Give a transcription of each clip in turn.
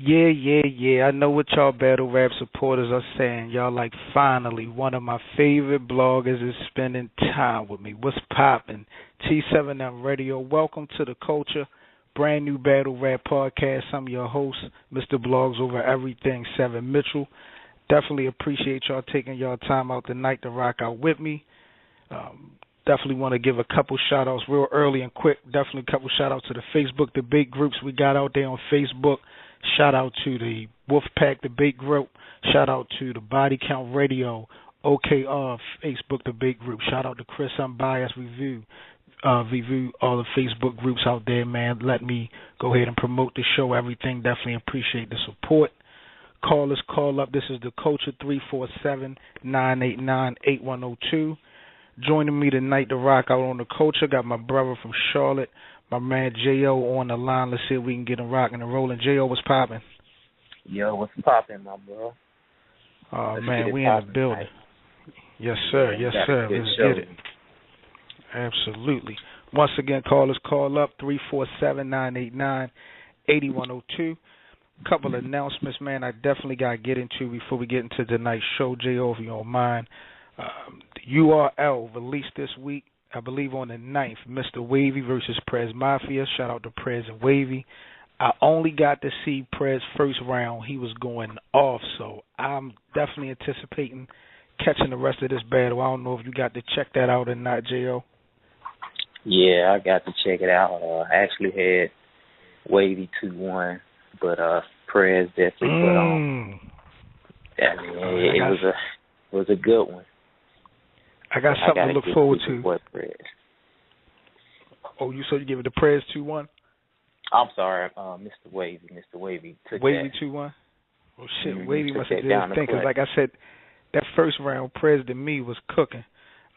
Yeah. I know what y'all battle rap supporters are saying. Y'all like, finally, one of my favorite bloggers is spending time with me. What's poppin'? T7M Radio. Welcome to the Culture, brand new battle rap podcast. I'm your host, Mr. Blogs Over Everything, 7 Mitchell. Definitely appreciate y'all taking y'all time out tonight to rock out with me. Definitely want to give a couple shout-outs real early and quick. Definitely a couple shout-outs to the Facebook debate groups we got out there on Facebook. Shout-out to the Wolfpack debate group. Shout-out to the Body Count Radio OKR Facebook debate group. Shout-out to Chris Unbiased Review. Review all the Facebook groups out there, man. Let me go ahead and promote the show. Everything. Definitely appreciate the support. Call us, call up. This is the Culture 347-989-8102. Joining me tonight to rock out on the Culture, got my brother from Charlotte, my man J.O. on the line. Let's see if we can get him rocking and rolling. J.O., what's popping? Yo, what's popping, my bro? Oh, man, we in the building. Tonight. Yes, sir. Yes, sir. Let's get it. Absolutely. Once again, call us, call up, 347-989-8102. Couple of announcements, man, I definitely got to get into before we get into tonight's show, J.O., if you don't mind. The URL released this week, I believe on the 9th, Mr. Wavy versus Prez Mafia. Shout out to Prez and Wavy. I only got to see Prez first round. He was going off, so I'm definitely anticipating catching the rest of this battle. I don't know if you got to check that out or not, J.O. Yeah, I got to check it out. I actually had Wavy 2-1, but Prez definitely put on. I mean, it was a good one. I got something to look forward to. Oh, you said you gave it to Prez 2-1? I'm sorry, Mr. Wavy. Mr. Wavy took Wavy 2-1? Oh, shit, Wavy must have did his thing, because like I said, that first round, Prez to me was cooking.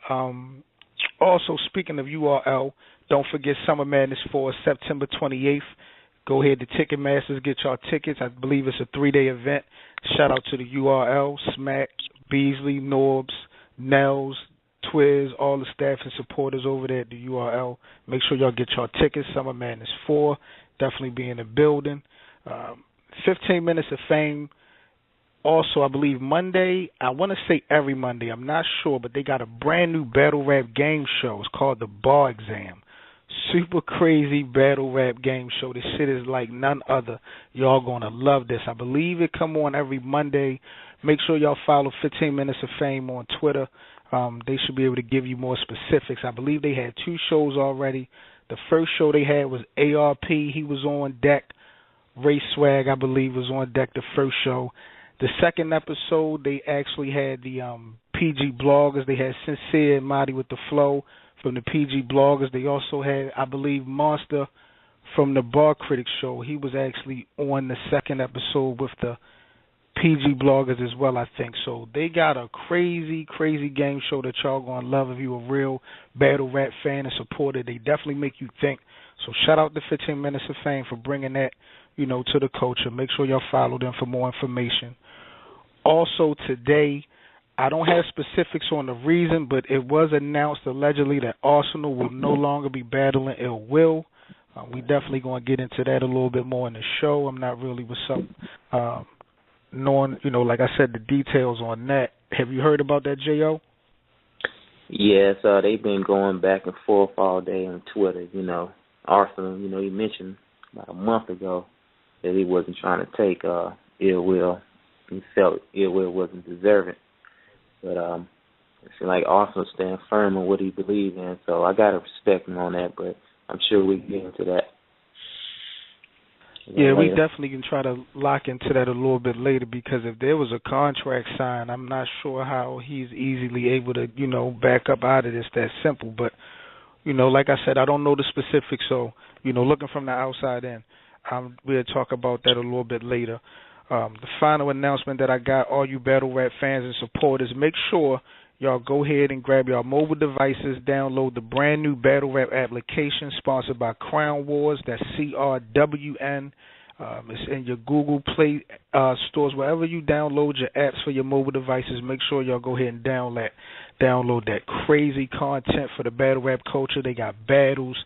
Also, speaking of URL, don't forget Summer Madness for September 28th. Go ahead to Ticketmasters, get y'all tickets. I believe it's a 3-day event. Shout out to the URL, Smack, Beasley, Norbs, Nels, Twiz, all the staff and supporters over there at the URL. Make sure y'all get y'all tickets. Summer Madness 4, definitely be in the building. 15 Minutes of Fame. Also, I believe Monday, I want to say every Monday, I'm not sure, but they got a brand new battle rap game show. It's called The Bar Exam. Super crazy battle rap game show. This shit is like none other. Y'all gonna love this. I believe it come on every Monday. Make sure y'all follow 15 Minutes of Fame on Twitter. They should be able to give you more specifics. I believe they had 2 shows already. The first show they had was ARP. He was on deck. Ray Swag, I believe, was on deck the first show. The second episode, they actually had the PG bloggers. They had Sincere and Marty with the Flow from the PG bloggers. They also had, I believe, Monster from the Bar Critics show. He was actually on the second episode with the PG bloggers as well, I think. So they got a crazy, crazy game show that y'all going to love if you a real battle rap fan and supporter. They definitely make you think. So shout out to 15 Minutes of Fame for bringing that, to the Culture. Make sure y'all follow them for more information. Also today, I don't have specifics on the reason, but it was announced allegedly that Arsenal will no longer be battling Ill Will. We definitely going to get into that a little bit more in the show. I'm not really with some knowing, like I said, the details on that. Have you heard about that, J.O.? Yes, they've been going back and forth all day on Twitter. Arsenal, he mentioned about a month ago that he wasn't trying to take Ill Will. He felt Ill Will wasn't deserving. But it seems like Arsenal stand firm on what he believes in, so I got to respect him on that, but I'm sure we can get into that. Yeah, we definitely can try to lock into that a little bit later, because if there was a contract signed, I'm not sure how he's easily able to, back up out of this that simple. But, like I said, I don't know the specifics, so, looking from the outside in, we'll talk about that a little bit later. The final announcement that I got, all you battle rap fans and supporters, make sure y'all go ahead and grab your mobile devices, download the brand new battle rap application sponsored by Crown Wars. That's CRWN. It's in your Google Play stores, wherever you download your apps for your mobile devices. Make sure y'all go ahead and download that crazy content for the battle rap culture. They got battles,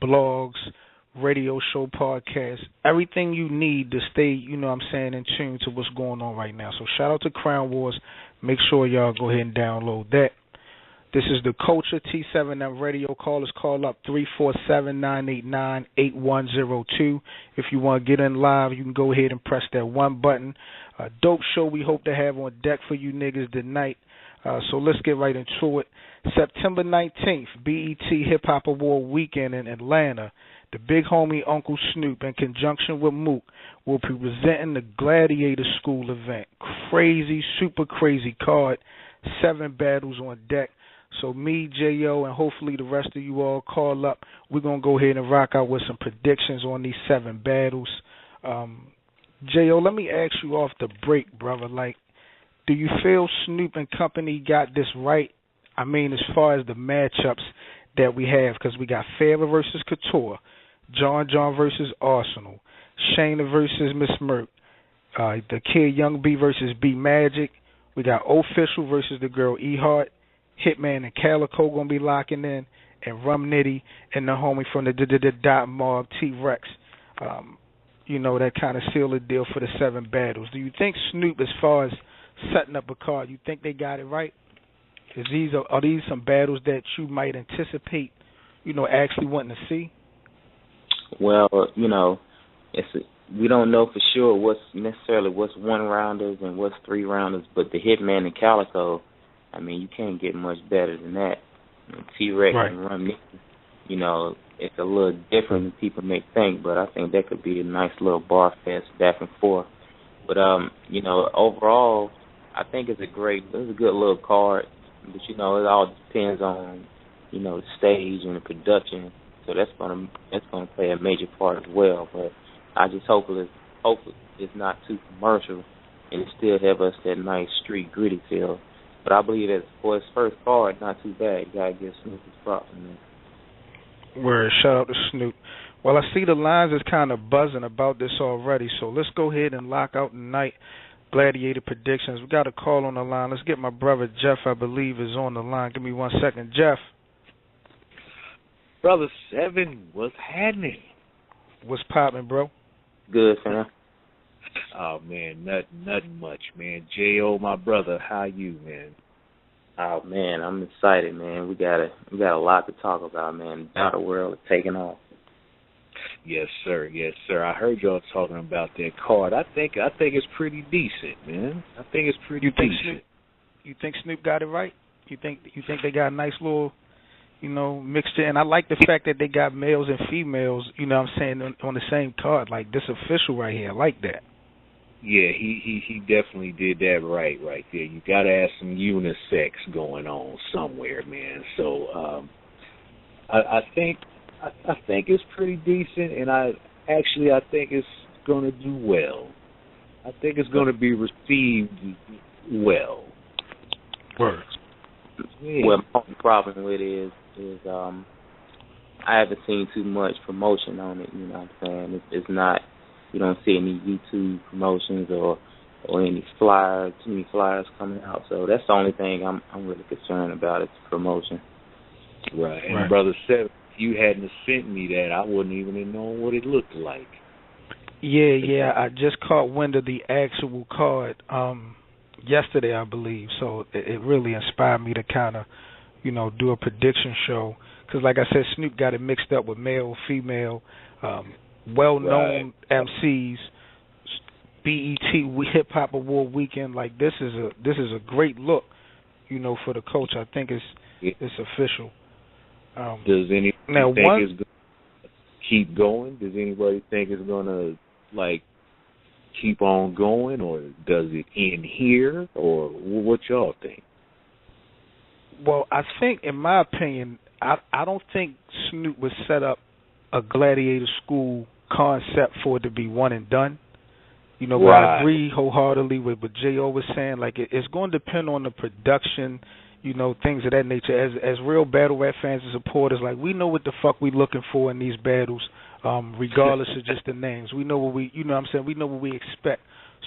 blogs, radio show, podcast, everything you need to stay, in tune to what's going on right now. So shout out to Crown Wars. Make sure y'all go ahead and download that. This is the Culture T7M radio. Callers call up 347-989-8102. If you want to get in live, you can go ahead and press that one button. A dope show we hope to have on deck for you niggas tonight. So let's get right into it. September 19th, BET Hip Hop Award Weekend in Atlanta. The big homie Uncle Snoop, in conjunction with Mook, will be presenting the Gladiator School event. Crazy, super crazy card. 7 battles on deck. So me, J.O., and hopefully the rest of you all call up. We're going to go ahead and rock out with some predictions on these 7 battles. J.O., let me ask you off the break, brother. Like, do you feel Snoop and company got this right? I mean, as far as the matchups that we have, because we got Fava versus Couture, John versus Arsenal, Shayna versus Miss Merck, the kid Young B versus B Magic. We got Official versus the girl E Hart, Hitman and Calico gonna be locking in, and Rum Nitty and the homie from the Dot Mob T-Rex. That kind of sealed the deal for the 7 battles. Do you think Snoop, as far as setting up a card, you think they got it right? Are these some battles that you might anticipate, actually wanting to see? Well, we don't know for sure what's 1-rounders and what's 3-rounders, but the Hitman and Calico, I mean, you can't get much better than that. T-Rex right. and Rum Nitty, it's a little different than people may think, but I think that could be a nice little bar fest back and forth. But, overall, I think it's a good little card. But, it all depends on, the stage and the production. So that's gonna play a major part as well. But I just hope it's not too commercial and it still have us that nice street gritty feel. But I believe that for his first card, not too bad. You gotta give Snoop his props, man. Word, shout out to Snoop. Well, I see the lines is kind of buzzing about this already, so let's go ahead and lock out tonight. Gladiator predictions. We got a call on the line. Let's get my brother Jeff, I believe, is on the line. Give me 1 second. Jeff. Brother 7, what's happening? What's popping, bro? Good, fam. Oh, man, nothing much, man. J.O., my brother, how you, man? Oh, man, I'm excited, man. We got a lot to talk about, man. The battle world is taking off. Yes, sir. Yes, sir. I heard y'all talking about that card. I think it's pretty decent, man. I think it's pretty decent. You think Snoop got it right? You think they got a nice little, mixture? And I like the fact that they got males and females, on the same card. Like, this official right here. I like that. Yeah, he definitely did that right there. You got to have some unisex going on somewhere, man. So I think it's pretty decent, and I think it's going to do well. I think it's going to be received well. Word. Yeah. Well, my only problem with it is I haven't seen too much promotion on it. You know what I'm saying? It's not. You don't see any YouTube promotions or any too many flyers coming out. So that's the only thing I'm really concerned about is promotion. Right. And Brother 7, if you hadn't sent me that, I wouldn't even have known what it looked like. Yeah. I just caught wind of the actual card yesterday, I believe. So it really inspired me to kind of, do a prediction show. Because like I said, Snoop got it mixed up with male, female, well-known MCs, BET Hip Hop Award Weekend. Like this is a great look, for the coach. I think it's official. Does anybody think it's going to keep going? Does anybody think it's going to keep on going, or does it end here, or what y'all think? Well, I think, in my opinion, I don't think Snoop would set up a Gladiator School concept for it to be one and done. But I agree wholeheartedly with what J.O. was saying. Like, it's going to depend on the production, things of that nature. As real battle rap fans and supporters, like, we know what the fuck we looking for in these battles, regardless of just the names. We know what we know what we expect.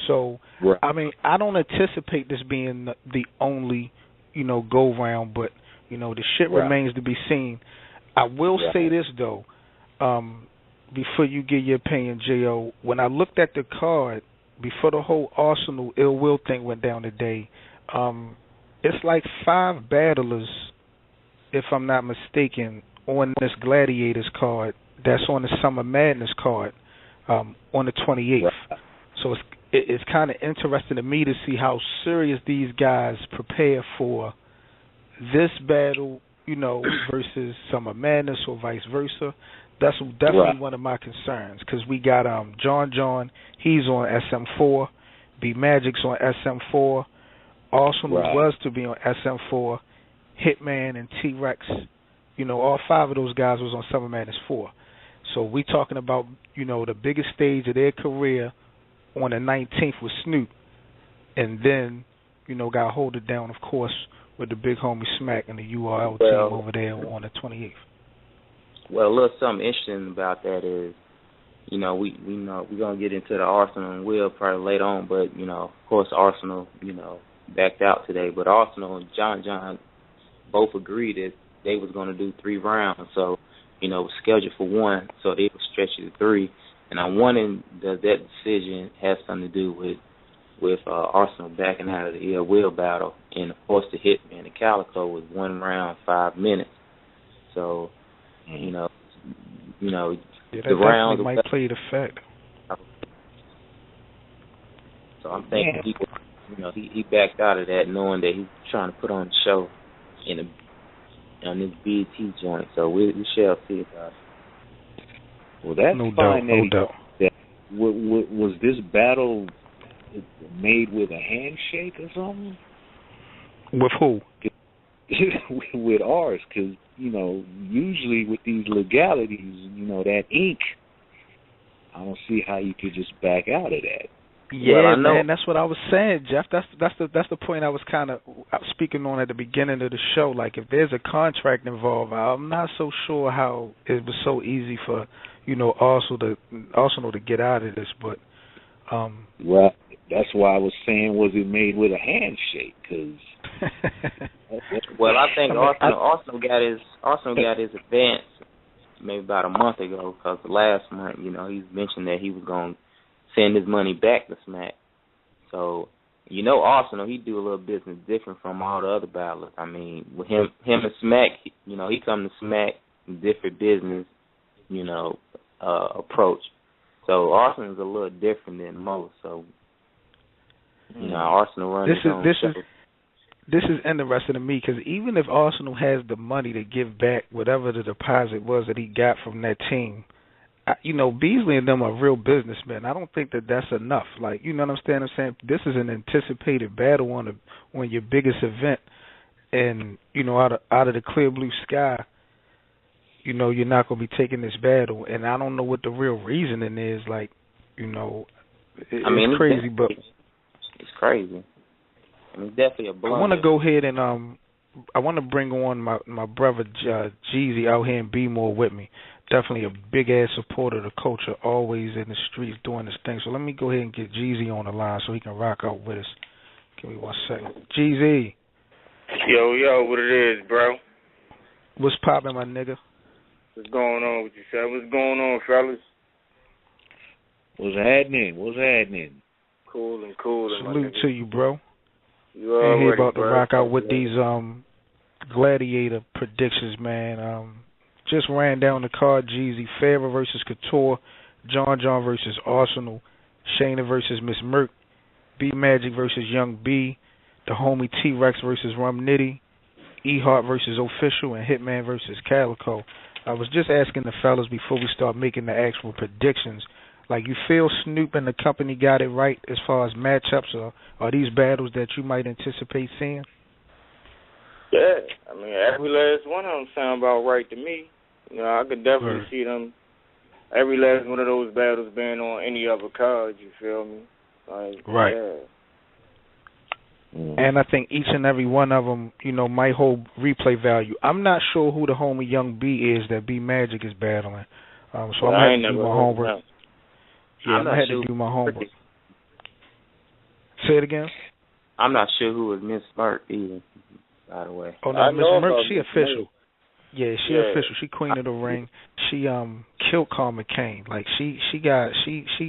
So, I mean, I don't anticipate this being the only, go round, but, the shit remains to be seen. I will say this, though. before you get your opinion, Jo, when I looked at the card before the whole Arsenal ill will thing went down today, it's like 5 battlers, if I'm not mistaken, on this Gladiators card that's on the Summer Madness card on the 28th. Right. So it's kind of interesting to me to see how serious these guys prepare for this battle, versus Summer Madness or vice versa. That's definitely one of my concerns because we got John, he's on SM4, B Magic's on SM4, Arsenal was to be on SM4, Hitman and T-Rex, all 5 of those guys was on Summer Madness 4. So we talking about, the biggest stage of their career on the 19th with SNOOP, and then, got to hold it down, of course, with the big homie Smack and the URL team over there on the 28th. Well, a little something interesting about that is, we know we're gonna get into the Arsenal and Will probably later on, but of course Arsenal, backed out today, but Arsenal and John both agreed that they was gonna do 3 rounds, so it was scheduled for 1, so they would stretch it to 3, and I'm wondering does that decision have something to do with Arsenal backing out of the ill will battle, and of course the Hitman and Calico was 1 round 5 minutes, so. Yeah, the rounds might play the fact. So I'm thinking he backed out of that, knowing that he's trying to put on a show on this BET joint. So we shall see about it. Well, that's no fine. doubt. Was this battle made with a handshake or something? With who? With ours, because usually with these legalities, that ink, I don't see how you could just back out of that. Yeah, man, that's what I was saying, Jeff. That's the point I was kind of speaking on at the beginning of the show. Like, if there's a contract involved, I'm not so sure how it was so easy for Arsenal to get out of this. But well, that's why I was saying, was it made with a handshake? Because well, I think Arsenal got his advance maybe about a month ago, because last month, he mentioned that he was going to send his money back to Smack. So, Arsenal, he do a little business different from all the other battlers. I mean, with him and Smack, he come to Smack, different business, approach. So Arsenal is a little different than most. So, Arsenal runs his own show. This is interesting to me because even if Arsenal has the money to give back whatever the deposit was that he got from that team, Beasley and them are real businessmen. I don't think that that's enough. Like, you know what I'm saying? This is an anticipated battle on your biggest event, and out of the clear blue sky, you're not going to be taking this battle. And I don't know what the real reasoning is. Like, it's crazy, but it's crazy. I mean, definitely a blunder. I want to go ahead and I want to bring on my brother Jeezy out here in B-More with me. Definitely a big-ass supporter of the culture, always in the streets doing this thing. So let me go ahead and get Jeezy on the line so he can rock out with us. Give me 1 second. Jeezy. Yo, what it is, bro? What's poppin', my nigga? What's going on with you, sir? What's going on, fellas? What's happening? Cool. Salute to you, bro. You already, here about to bro. rock out with these Gladiator predictions, man. Just ran down the card. Jeezy, Farrah versus Couture, John versus Arsenal, Shayna versus Miss Merck, B Magic versus Young B, the homie T-Rex versus Rum Nitty, E-Heart versus Official, and Hitman versus Calico. I was just asking the fellas before we start making the actual predictions. Like, you feel Snoop and the company got it right as far as matchups, or are these battles that you might anticipate seeing? Yeah, I mean, every last one of them sound about right to me. I could definitely see them, every last one of those battles being on any other card, you feel me? Like, right. Yeah. And I think each and every one of them, might hold replay value. I'm not sure who the homie Young B is that B Magic is battling. So I'm going to do my homework. Yeah, I'm going to have to do my homework. Say it again? I'm not sure who was Miss Merck either, by the way. Oh, no, Miss Merck, she official. Yeah, she official. She queen of the ring. She killed Karma Kane. Like she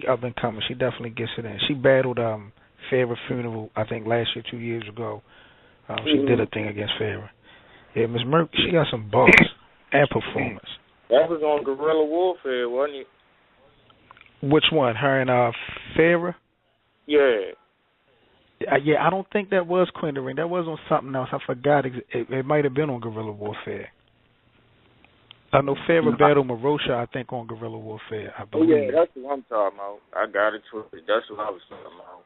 up and coming. She definitely gets it in. She battled Farrah Funeral, I think last year, 2 years ago. She did a thing against Farrah. Yeah, Miss Merck, she got some bars and performance. That was on Guerrilla Warfare, wasn't it? Which one? Her and Farrah? Yeah. Yeah, I don't think that was Queen of the Ring. That was on something else. I forgot. It might have been on Guerrilla Warfare. I know Farrah battled Marosha, I think, on Guerrilla Warfare, I believe. Oh, yeah, that's what I'm talking about. I got it twisted. That's what I was talking about.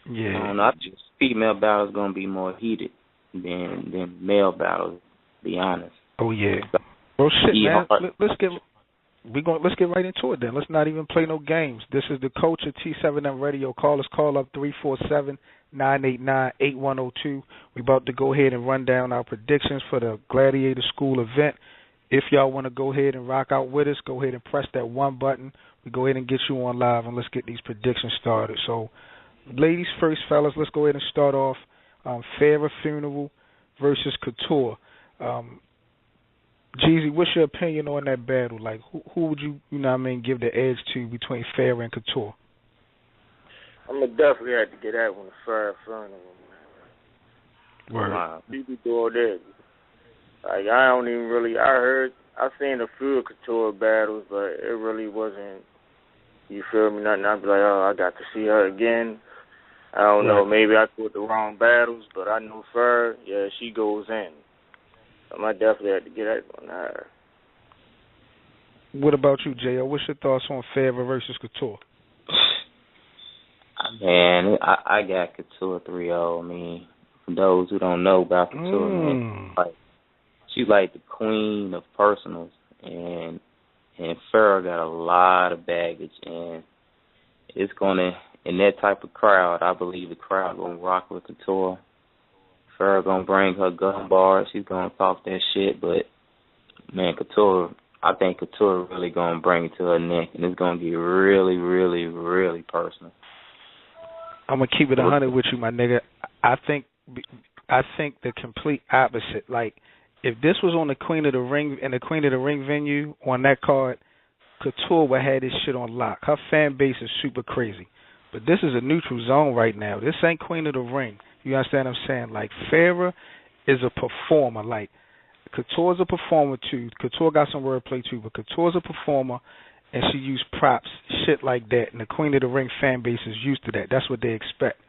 Yeah. I don't know. I think female battles going to be more heated than male battles, to be honest. Oh, yeah. Well, shit, man. Let's get right into it then. Let's not even play no games. This is the coach of T7M Radio. Call up 347-989-8102. We about to go ahead and run down our predictions for the Gladiator School event. If y'all want to go ahead and rock out with us, go ahead and press that one button. We go ahead and get you on live, and let's get these predictions started. So, ladies first, fellas, let's go ahead and start off. Farrah Funeral versus Couture. Jeezy, what's your opinion on that battle? Like, who would you give the edge to between Farrah and Couture? I'm going to definitely have to get that one, Farrah Funeral. Word. People do all that. Like, I seen a few Couture battles, but it really wasn't, you feel me, nothing. I'd be like, I got to see her again. I don't know, maybe I put the wrong battles, but I know Farrah, yeah, she goes in. I might definitely have to get that on her. What about you, J.O.? What's your thoughts on Farrah versus Couture? Man, I got Couture 3-0. I mean, for those who don't know about Couture, man, she's like the queen of personals, and Farrah got a lot of baggage, and it's gonna, in that type of crowd, I believe the crowd gonna rock with Couture. Farrah gonna bring her gun bars. She's gonna talk that shit, but man, I think Couture really gonna bring it to her neck, and it's gonna get really, really, really personal. I'm gonna keep it 100 with you, my nigga. I think the complete opposite. Like, if this was on the Queen of the Ring and the Queen of the Ring venue on that card, Couture would have this shit on lock. Her fan base is super crazy. But this is a neutral zone right now. This ain't Queen of the Ring. You understand what I'm saying? Like, Farrah is a performer. Like, Couture's a performer too. Couture got some wordplay too, but Couture's a performer, and she used props, shit like that. And the Queen of the Ring fan base is used to that. That's what they expect.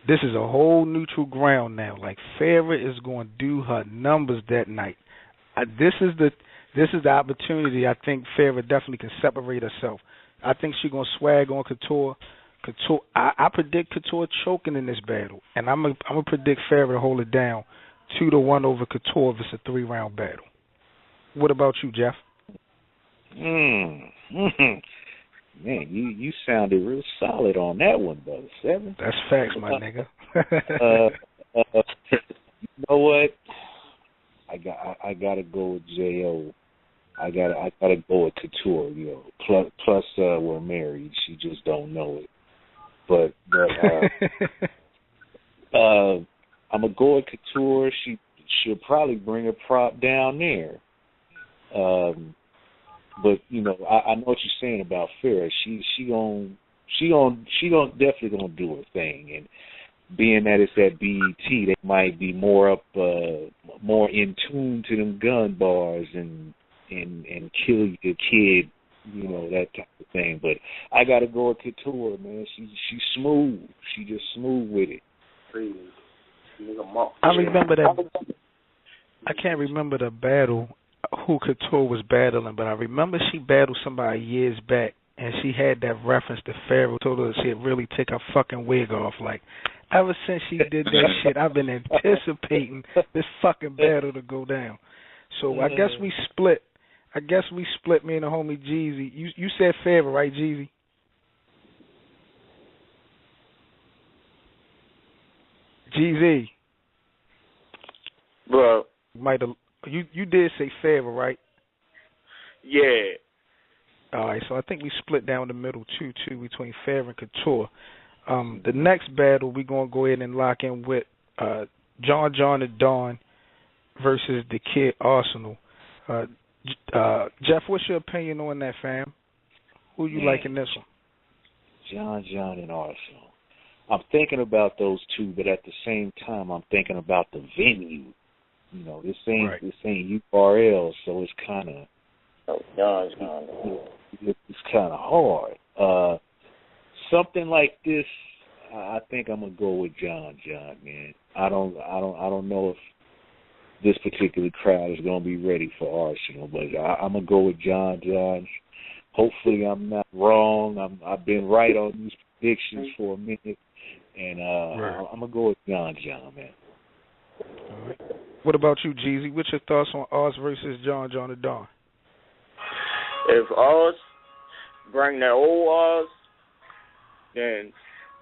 This is a whole neutral ground now. Like, Farrah is going to do her numbers that night. This is the opportunity. I think Farrah definitely can separate herself. I think she's going to swag on Couture. I predict Couture choking in this battle, and I'm gonna predict Farrah to hold it down 2-1 over Couture if it's a 3-round battle. What about you, Jeff? Man, you sounded real solid on that one, brother. 7. That's facts, my nigga. You know what? I gotta go with J.O. I gotta go with Couture. Plus we're married. She just don't know it. But I'm gonna go with Couture. She'll probably bring a prop down there. But I know what you're saying about Farrah. She definitely gonna do her thing. And being that it's at BET, they might be more in tune to them gun bars and kill your kid. That type of thing. But I gotta go with Couture, man. She's smooth. She just smooth with it. I remember that. I can't remember the battle who Couture was battling, but I remember she battled somebody years back, and she had that reference to Farrah. Told her she'd really take her fucking wig off. Like, ever since she did that shit, I've been anticipating this fucking battle to go down. So I guess we split. Me and the homie Jeezy. You said Farrah, right, Jeezy? Jeezy. Bro. You did say Farrah, right? Yeah. All right, so I think we split down the middle 2-2 between Farrah and Couture. The next battle we're gonna go ahead and lock in with John and Dawn versus the Kid Arsenal. Jeff, what's your opinion on that, fam? Who you like in this one? John and Arsenal. I'm thinking about those two, but at the same time, I'm thinking about the venue. You know, this ain't URL, so it's kind of it's kind of hard. Something like this, I think I'm gonna go with John, man. I don't know if this particular crowd is gonna be ready for Arsenal, but I'm gonna go with John. Hopefully, I'm not wrong. I've been right on these predictions for a minute, and I'm gonna go with John, man. All right. What about you, Jeezy? What's your thoughts on Oz versus John and Don? If Oz bring that old Oz, then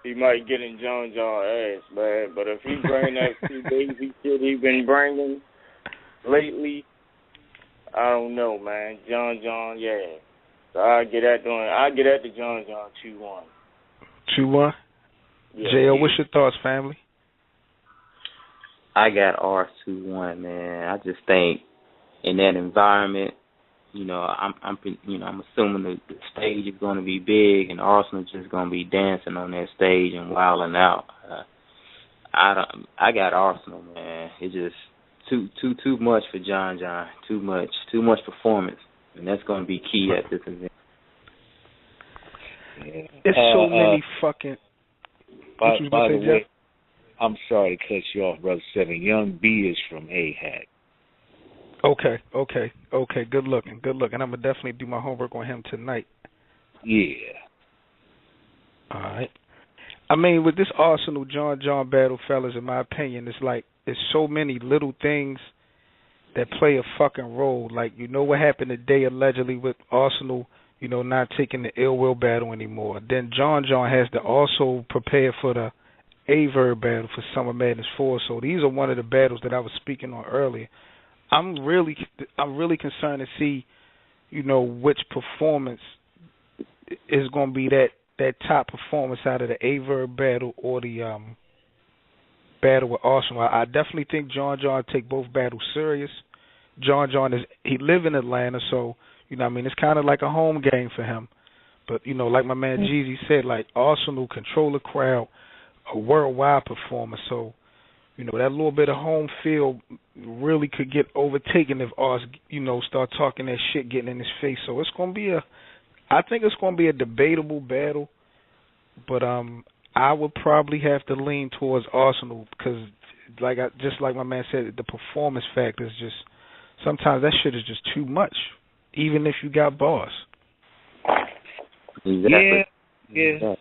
he might get in John ass, man. But if he bring that baby shit he been bringing lately, I don't know, man. John, yeah. So I get at the John 2-1. 2-1? Yeah. J.O., what's your thoughts, family? I got R2-1, man. I just think in that environment, I'm assuming the stage is going to be big, and Arsenal's just going to be dancing on that stage and wilding out. I got Arsenal, man. It's just too much for John. Too much performance, and that's going to be key at this event. It's so many fucking. By the way, I'm sorry to cut you off, Brother Seven. Young B is from A-Hat. Okay. Good looking. I'm gonna definitely do my homework on him tonight. Yeah. All right. I mean, with this Arsenal John battle, fellas, in my opinion, it's so many little things that play a fucking role. Like, what happened today allegedly with Arsenal, not taking the ill will battle anymore. Then John has to also prepare for the Averb battle for Summer Madness 4. So these are one of the battles that I was speaking on earlier. I'm really concerned to see, which performance is going to be that top performance out of the Averb battle or the battle with Arsenal. I definitely think John take both battles serious. John he live in Atlanta, so it's kind of like a home game for him. But like my man Jeezy said, like Arsenal control the crowd, a worldwide performer. So that little bit of home field really could get overtaken if Oz, start talking that shit, getting in his face. So it's gonna be I think it's gonna be a debatable battle, but I would probably have to lean towards Arsenal because, just like my man said, the performance factor is just sometimes that shit is just too much, even if you got bars. Exactly. Yeah,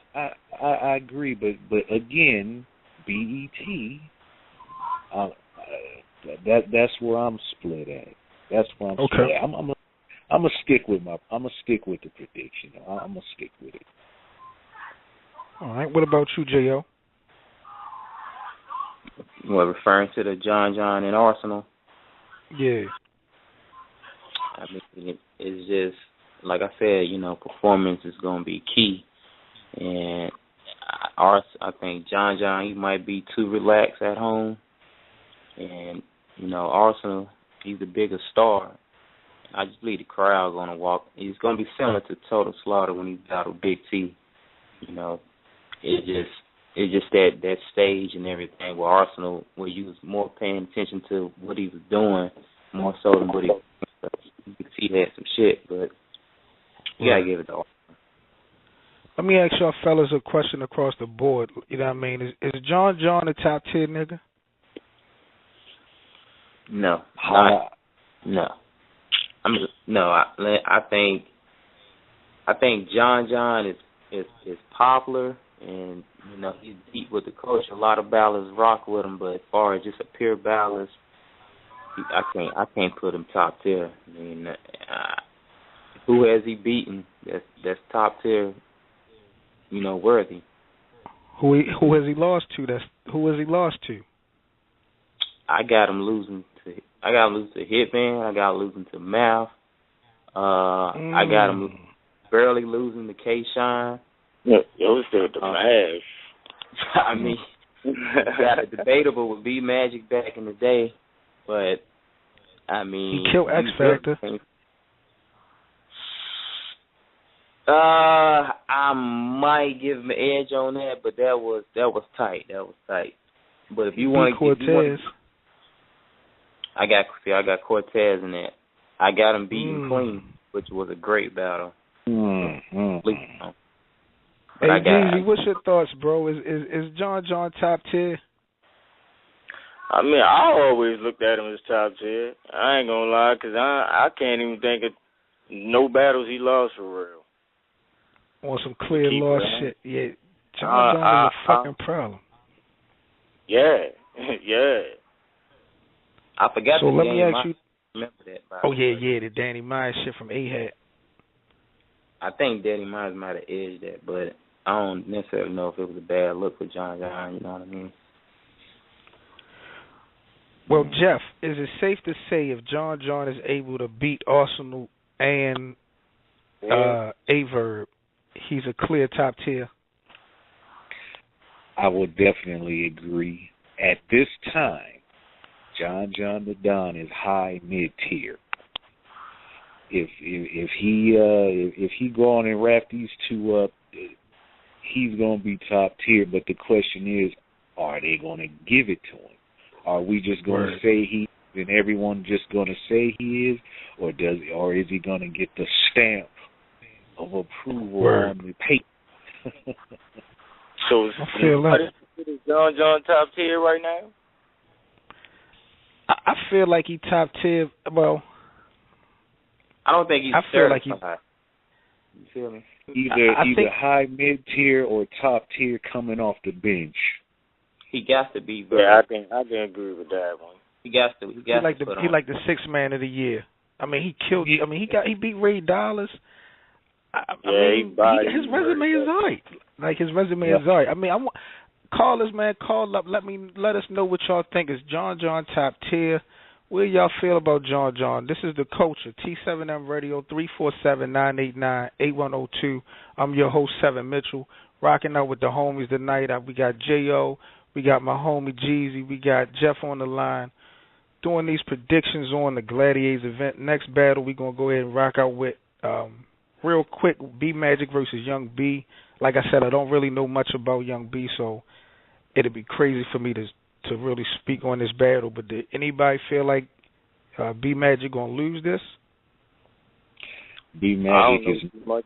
I agree, but again, BET. That's where I'm split at. That's where I'm split at. I'm gonna stick with the prediction. I'm gonna stick with it. All right. What about you, J.O.? What, referring to the John and Arsenal? Yeah. I mean, it's just like I said. Performance is gonna be key, and I think John he might be too relaxed at home. And, Arsenal, he's the bigger star. I just believe the crowd going to walk. He's going to be similar to Total Slaughter when he battled Big T. It's just that stage and everything where Arsenal, where you was more paying attention to what he was doing, more so than what he was doing. Big T had some shit, but you got to give it to Arsenal. Let me ask y'all fellas a question across the board. You know what I mean? Is John a top tier nigga? No. No. I think John is popular, and he's deep with the coach. A lot of ballers rock with him, but as far as just a pure ballers, I can't put him top tier. I mean, who has he beaten? That's top tier. Worthy. Who has he lost to? Who has he lost to? I got him losing to Hitman. I got him losing to Math. I got him barely losing to K-Shine. Yeah, it was still the Math. I mean, debatable would be Magic back in the day, but I mean, he killed X Factor. I might give him an edge on that, but that was tight. That was tight. But if you want Cortez, I got Cortez in that. I got him beaten clean, which was a great battle. Hey, Jeezy, what's your thoughts, bro? Is John top tier? I mean, I always looked at him as top tier. I ain't gonna lie, 'cause I can't even think of no battles he lost for real. On some clear loss shit. Yeah, John is a fucking problem. Yeah, yeah. I forgot. So let me ask you. Remember that? The Danny Myers shit from A-Hat. I think Danny Myers might have edged that, but I don't necessarily know if it was a bad look for John. You know what I mean? Well, Jeff, is it safe to say if John is able to beat Arsenal and Averb, he's a clear top tier? I would definitely agree. At this time, John the Don is high mid tier. If he go on and wrap these two up, he's gonna be top tier. But the question is, are they gonna give it to him? Are we just gonna say he and everyone just gonna say he is, or is he gonna get the stamp of approval on the paper? So is John top tier right now? I feel like he top tier. Well, I don't think he's. I feel like he. You feel me? Either high mid tier or top tier coming off the bench. He got to be. Yeah, I can agree with that one. He like the sixth man of the year. I mean, he killed. I mean, he beat Ray Dollars. His resume is alright. Like his resume is alright. I mean, call us, man. Call up. Let us know what y'all think. Is John top tier? Where y'all feel about John? This is the Culture. T7M Radio 347-989-8102. I'm your host 7 Mitchell. Rocking out with the homies tonight. We got J.O. We got my homie Jeezy. We got Jeff on the line. Doing these predictions on the Gladiator event. Next battle, we're going to go ahead and rock out with, real quick, B Magic versus Young B. Like I said, I don't really know much about Young B, so it'd be crazy for me to really speak on this battle. But did anybody feel like B Magic going to lose this? B Magic is... I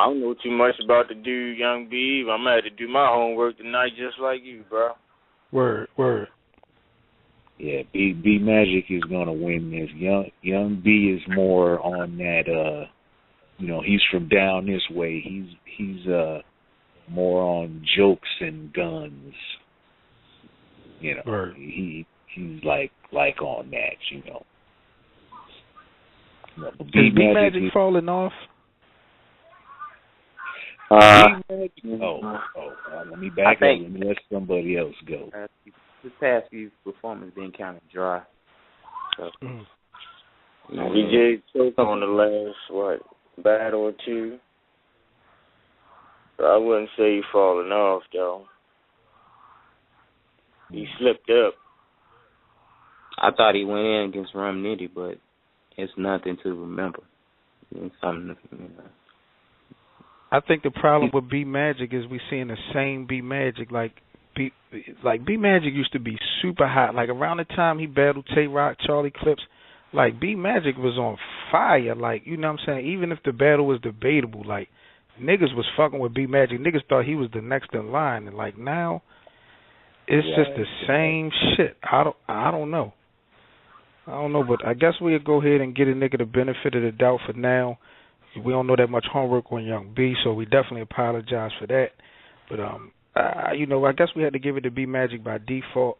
don't know too much about the dude, Young B. I'm going to have to do my homework tonight just like you, bro. Word. Yeah, B Magic is going to win this. Young B is more on that, he's from down this way. He's more on jokes and guns. Word. He's like on that, Is B Magic falling off? B-Magic, let me back up and let somebody else go. This past few performances been kind of dry. So, he did choke on the last, battle or two. So I wouldn't say he falling off, though. He slipped up. I thought he went in against Rum Nitty, but it's nothing to remember. It's something to, I think the problem with B Magic is we seeing the same B Magic. Like B Magic used to be super hot. Like around the time he battled Tay Rock, Charlie Clips, like B Magic was on fire. Like, you know what I'm saying? Even if the battle was debatable, like niggas was fucking with B Magic. Niggas thought he was the next in line, and like now, it's just the same shit. I don't know. But I guess we'll go ahead and get a nigga the benefit of the doubt for now. We don't know that much homework on Young B, so we definitely apologize for that. But I guess we had to give it to B Magic by default.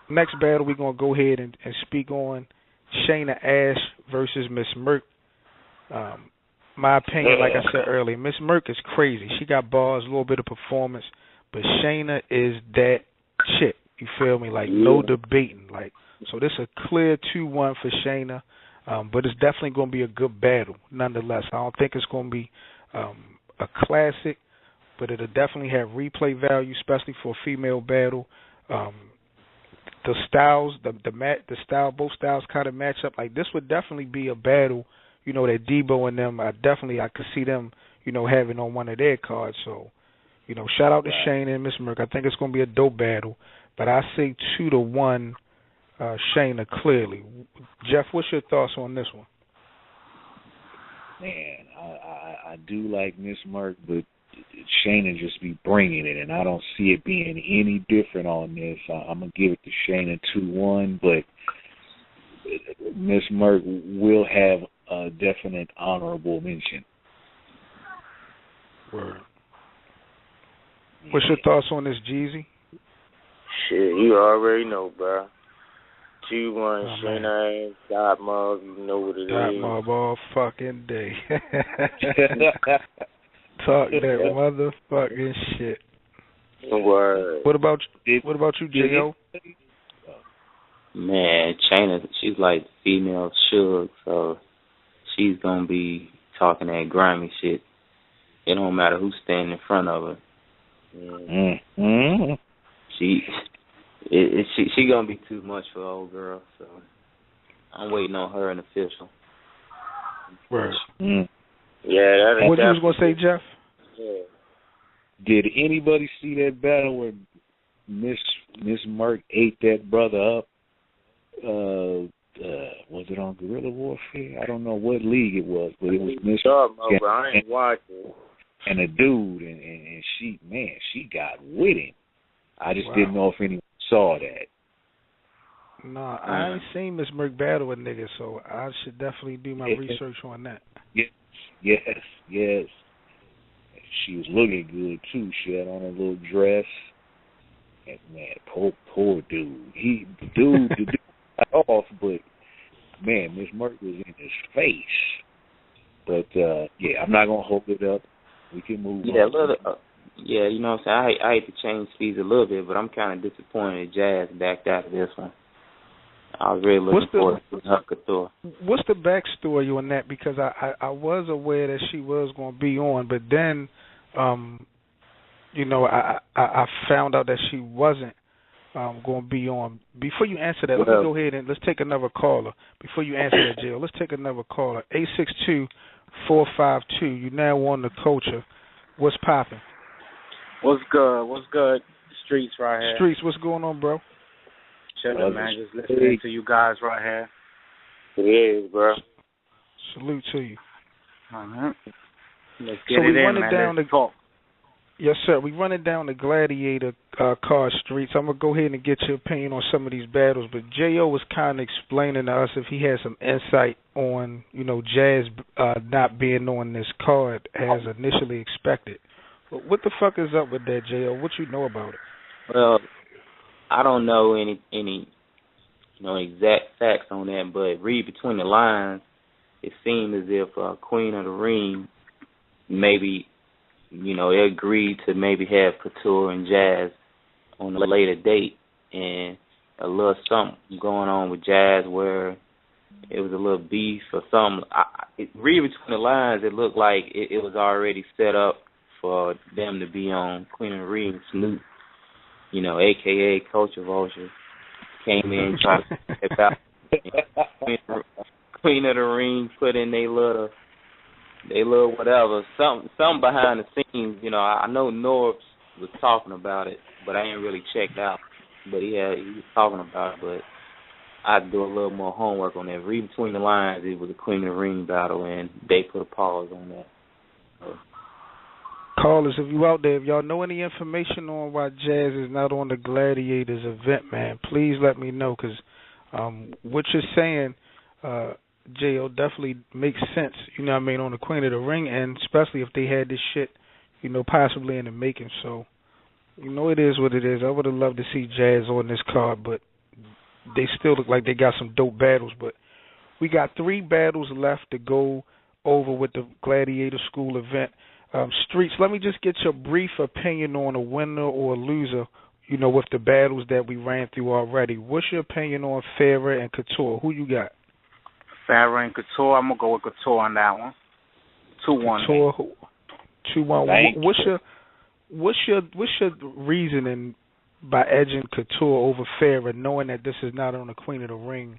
Next battle, we're gonna go ahead and speak on Shayna Ash versus Miss Merck. My opinion, like I said earlier, Miss Merck is crazy. She got bars, a little bit of performance, but Shayna is that shit. You feel me? Like no debating. Like, so this is a clear 2-1 for Shayna. But it's definitely going to be a good battle, nonetheless. I don't think it's going to be a classic, but it'll definitely have replay value, especially for a female battle. The styles, both styles kind of match up. Like this would definitely be a battle that Debo and them, I could see them, having on one of their cards. So, shout out to Shane and Miss Merck. I think it's going to be a dope battle. But I say 2-1 Shayna clearly. Jeff, what's your thoughts on this one? Man, I do like Miss Merck, but Shayna just be bringing it, and I don't see it being any different on this. I'm going to give it to Shayna 2-1, but Miss Merck will have a definite honorable mention. Word. What's your thoughts on this, Jeezy? Shit, you already know, bro. 2-1, Shayna, Dot Mob, you know what it is. Dot Mob all fucking day. Talk that motherfucking shit. Word. What about you, J.O.? Man, Shayna, she's like female Suge, so she's gonna be talking that grimy shit. It don't matter who's standing in front of her. Mm-hmm. She gonna be too much for the old girl, so I'm waiting on her in official. Word. Mm. Yeah, that ain't what you was gonna say, Jeff? Yeah. Did anybody see that battle where Miss Merck ate that brother up? Was it on Guerrilla Warfare? I don't know what league it was, but it was Miss Merck. I ain't watching. And a dude, and she got with him. I just didn't know if anyone saw that. No, I ain't seen Miss Merck battle with niggas, so I should definitely do my research on that. Yes. She was looking good too. She had on a little dress. And man, poor dude. The dude got off, but man, Miss Merck was in his face. But I'm not gonna hold it up. We can move on. You know what I'm saying? I hate to change speeds a little bit, but I'm kind of disappointed Jazz backed out of this one. I was really looking forward to her couture. What's the backstory on that? Because I was aware that she was going to be on, but then, I found out that she wasn't going to be on. Before you answer that, let me go ahead and let's take another caller. Before you answer that, Jill, let's take another caller. 862-452. You now on the culture. What's popping? What's good? Streets right here. Streets, what's going on, bro? Chilling, man. Just listening to you guys right here. It is, bro. Salute to you. Let's get it in, man. Let's talk. Yes, sir. We running down the Gladiator card, Streets. I'm going to go ahead and get your opinion on some of these battles, but J.O. was kind of explaining to us if he had some insight on, Jazz not being on this card as initially expected. But what the fuck is up with that, J.O.? What you know about it? Well, I don't know any exact facts on that, but read between the lines, it seemed as if Queen of the Ring maybe, they agreed to maybe have Couture and Jazz on a later date, and a little something going on with Jazz where it was a little beef or something. Read between the lines, it looked like it was already set up for them to be on Queen of the Ring. SNOOP, a.k.a. Culture Vulture, came in and tried to step out. Queen of the Ring put in they little whatever, something behind the scenes. I know Norbs was talking about it, but I ain't really checked out. But he was talking about it, but I'd do a little more homework on that. Read between the lines, it was a Queen of the Ring battle, and they put a pause on that. So. Callers, if you out there, if y'all know any information on why Jazz is not on the Gladiators event, man, please let me know, because what you're saying, J.O., definitely makes sense, on the Queen of the Ring, and especially if they had this shit, possibly in the making. So, it is what it is. I would have loved to see Jazz on this card, but they still look like they got some dope battles. But we got 3 battles left to go over with the Gladiator School event. Streets, let me just get your brief opinion on a winner or a loser, with the battles that we ran through already. What's your opinion on Farrah and Couture? Who you got? Farrah and Couture. I'm going to go with Couture on that one. 2-1. Couture, 2-1. What's your reasoning by edging Couture over Farrah, knowing that this is not on the Queen of the Ring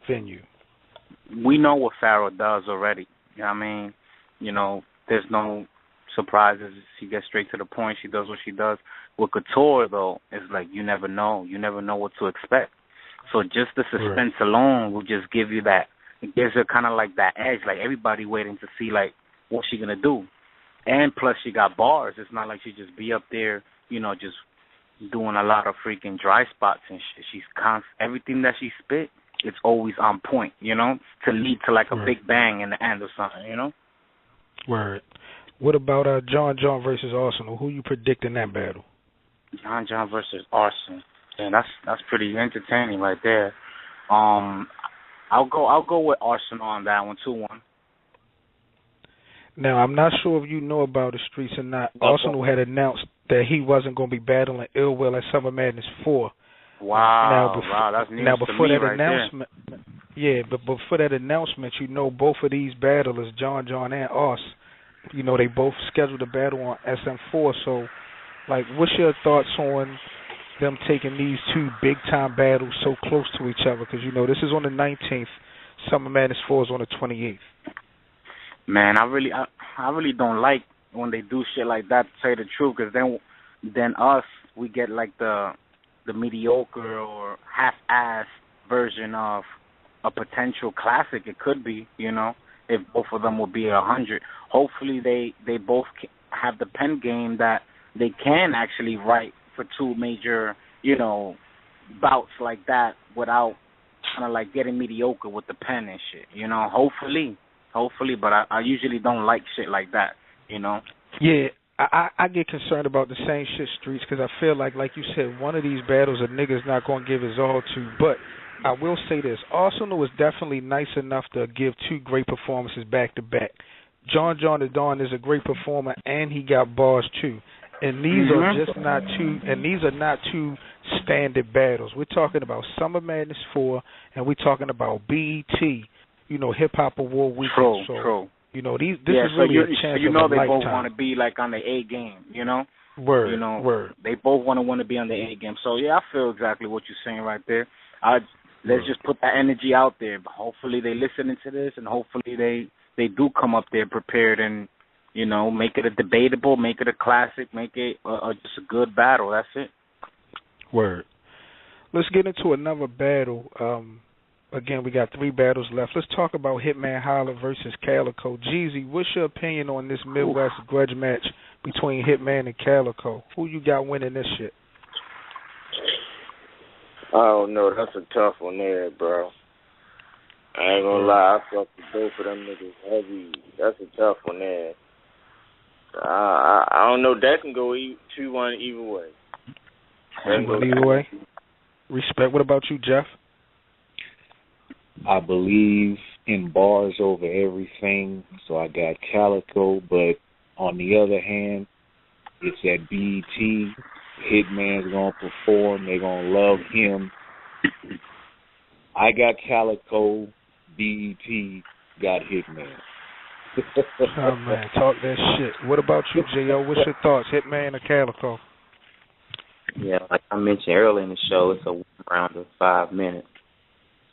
venue? we know what Pharaoh does already. You know what I mean? There's no surprises. She gets straight to the point. She does what she does. With Couture, though, it's like you never know. You never know what to expect. So just the suspense alone will just give you that. It gives her kind of like that edge, like everybody waiting to see, like, what's she going to do. And plus she got bars. It's not like she just be up there, just doing a lot of freaking dry spots and shit. She's everything that she spit, it's always on point, to lead to like a big bang in the end or something, Word. What about John versus Arsenal? Who you predict in that battle? John versus Arsenal. And that's pretty entertaining right there. I'll go with Arsenal on that one, 2-1. Now, I'm not sure if you know about the streets or not. Arsenal had announced that he wasn't going to be battling Ill Will at Summer Madness 4. Wow, that's news to me right announcement, there. Yeah, but before that announcement, both of these battlers, John and Ars, they both scheduled a battle on SM4. So, like, what's your thoughts on them taking these two big-time battles so close to each other? Because, this is on the 19th. Summer Madness 4 is on the 28th. Man, I really don't like when they do shit like that, to tell you the truth, because then us, we get like the mediocre or half-assed version of a potential classic. It could be, if both of them will be 100. Hopefully they both have the pen game that they can actually write for two major, bouts like that without kind of like getting mediocre with the pen and shit, Hopefully, but I usually don't like shit like that, Yeah, I get concerned about the same shit, Streets, because I feel like you said, one of these battles a nigga's not going to give his all to. But I will say this. Arsenal was definitely nice enough to give two great performances back-to-back. John the Dawn is a great performer, and he got bars, too. And these are not two standard battles. We're talking about Summer Madness 4, and we're talking about BET, Hip Hop Award Weekend. True. This is really a chance of a lifetime. They both want to be like on the A game, Word. They both want to be on the A game. So yeah, I feel exactly what you're saying right there. Let's just put that energy out there. But hopefully they listening to this, and hopefully they do come up there prepared and make it a debatable, make it a classic, make it just a good battle. That's it. Word. Let's get into another battle. Again, we got 3 battles left. Let's talk about Hitman Holla versus Calico. Jeezy, what's your opinion on this Midwest grudge match between Hitman and Calico? Who you got winning this shit? I don't know. That's a tough one there, bro. I ain't gonna lie. I fuck with both of them niggas heavy. That's a tough one there. I don't know. That can go 2-1 either way. Either way. Respect. What about you, Jeff? I believe in bars over everything, so I got Calico, but on the other hand, it's at BET. Hitman's going to perform. They're going to love him. I got Calico. BET got Hitman. Oh, man, talk that shit. What about you, J.O.? What's your thoughts, Hitman or Calico? Yeah, like I mentioned earlier in the show, it's a round of 5 minutes.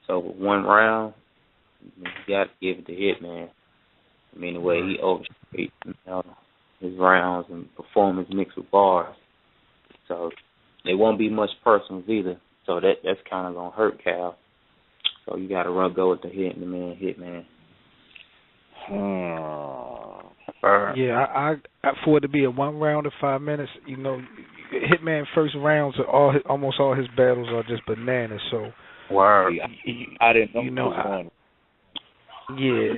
So with one round, you got to give it to Hitman. I mean, the way he overstreets his rounds and performance mixed with bars. So they won't be much personals either. So that's kind of going to hurt Cal. So you got to go with the Hitman. Yeah, I for it to be a 1 round of 5 minutes, Hitman first rounds are almost all his battles are just bananas. So. Wow. I didn't know one. Yeah.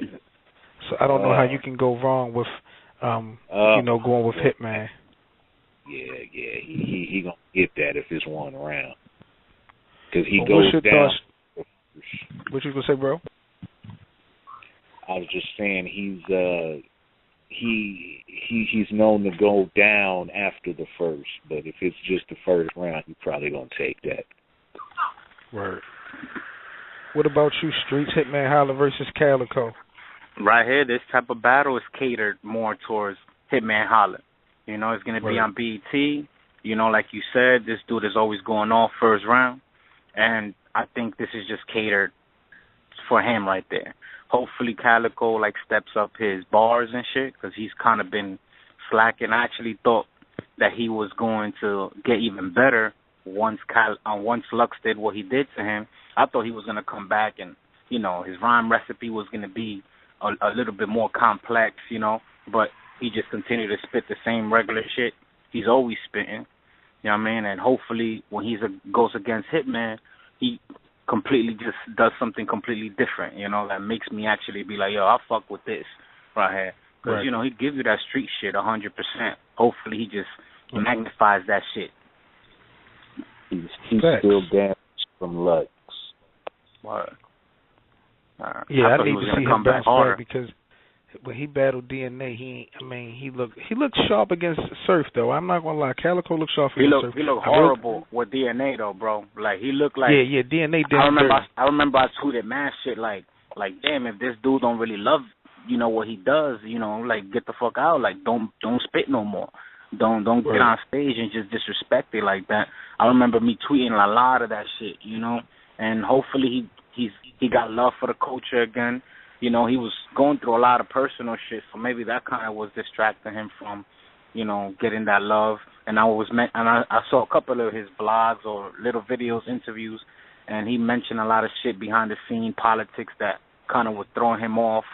So I don't know how you can go wrong with, going with Hitman. Yeah. He gonna get that if it's 1 round. Because he goes down. What you gonna say, bro? I was just saying he's known to go down after the first, but if it's just the first round, he's probably gonna take that. Word. What about you, Streets? Hitman Holla versus Calico. Right here, this type of battle is catered more towards Hitman Holla. It's going to be on BET. Like you said, this dude is always going off first round. And I think this is just catered for him right there. Hopefully Calico like steps up his bars and shit because he's kind of been slacking. I actually thought that he was going to get even better once Lux did what he did to him. I thought he was going to come back and, you know, his rhyme recipe was going to be a little bit more complex, you know, but he just continued to spit the same regular shit he's always spitting, you know what I mean? And hopefully when he goes against Hitman, he completely just does something completely different, you know, that makes me actually be like, yo, I'll fuck with this right here. Because, you know, he gives you that street shit 100%. Hopefully he just magnifies that shit. He's still damaged from Lux. What? Yeah, I need to see him bounce back because when he battled DNA, he looked sharp against Surf though. I'm not gonna lie, Calico looked sharp against Surf. He looked horrible with DNA though, bro. Like he looked like DNA. I remember I tweeted mad shit like damn, if this dude don't really love, you know, what he does, you know, like get the fuck out, like don't spit no more. Don't get on stage and just disrespect it like that. I remember me tweeting a lot of that shit, you know, and hopefully he got love for the culture again. You know, he was going through a lot of personal shit, so maybe that kind of was distracting him from, you know, getting that love. And I saw a couple of his blogs or little videos, interviews, and he mentioned a lot of shit behind the scene, politics that kind of was throwing him off.